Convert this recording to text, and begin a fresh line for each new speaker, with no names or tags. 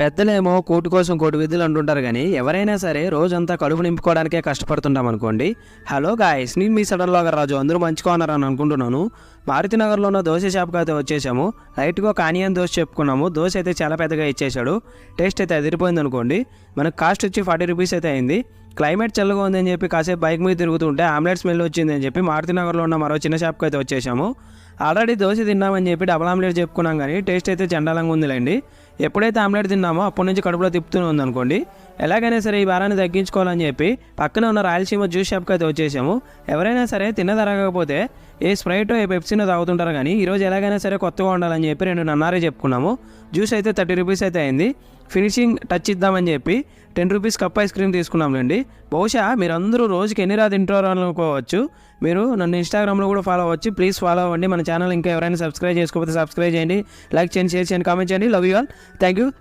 పెద్దలేమో కూటి కోసం కోటి విద్యలు అంటుంటారు కానీ ఎవరైనా సరే రోజంతా కడుపు నింపుకోవడానికే కష్టపడుతుంటాం అనుకోండి. హలో గాయస్, నేను మీ సడన్లాగా రాజు. అందరూ మంచిగా ఉన్నారని అనుకుంటున్నాను. మారుతినగర్లో ఉన్న దోశ షాప్కి అయితే వచ్చేసాము. లైట్గా ఒక ఆనియన్ దోశ చెప్పుకున్నాము. దోశ అయితే చాలా పెద్దగా ఇచ్చేసాడు. టేస్ట్ అయితే అదిరిపోయింది అనుకోండి. మనకు కాస్ట్ వచ్చి 40 రూపీస్ అయితే అయింది. క్లైమేట్ చల్లగా ఉందని చెప్పి కాసేపు బైక్ మీద తిరుగుతుంటే ఆమ్లెట్ స్మెల్ వచ్చింది అని చెప్పి మారుతినగర్లో ఉన్న మరో చిన్న షాప్కి అయితే వచ్చేసాము. ఆల్రెడీ దోశ తిన్నామని చెప్పి డబుల్ ఆమ్లెట్ చెప్పుకున్నాం కానీ టేస్ట్ అయితే చండాలంగా ఉందిలేండి. ఎప్పుడైతే ఆమ్లెట్ తిన్నామో అప్పటి నుంచి కడుపులో తిప్పుతూనే ఉందనుకోండి. ఎలాగైనా సరే ఈ వారాన్ని తగ్గించుకోవాలని చెప్పి పక్కన ఉన్న రాయలసీమ జ్యూస్ షాప్కి అయితే వచ్చేసాము. ఎవరైనా సరే తినదరగకపోతే ఏ స్ప్రైటో ఏ పెప్సీనో తాగుతుంటారు కానీ ఈరోజు ఎలాగైనా సరే కొత్తగా ఉండాలని చెప్పి 2 నన్నారే చెప్పుకున్నాము. జ్యూస్ అయితే 30 రూపీస్ అయితే అయింది. ఫినిషింగ్ టచ్ ఇద్దామని చెప్పి 10 రూపీస్ కప్ ఐస్ క్రీమ్ తీసుకున్నాంలేండి. బహుశా మీరందరూ రోజుకి ఎన్ని రా తింటారో అనుకోవచ్చు. మీరు నన్ను ఇన్స్టాగ్రామ్లో కూడా ఫాలో అవ్వచ్చు. ప్లీజ్ ఫాలో అవ్వండి. మన ఛానల్ ఇంకా ఎవరైనా సబ్స్క్రైబ్ చేసుకోకపోతే సబ్స్క్రైబ్ చేయండి, లైక్ చేయండి, షేర్ చేయండి, కామెంట్ చేయండి. Love you all. Thank you.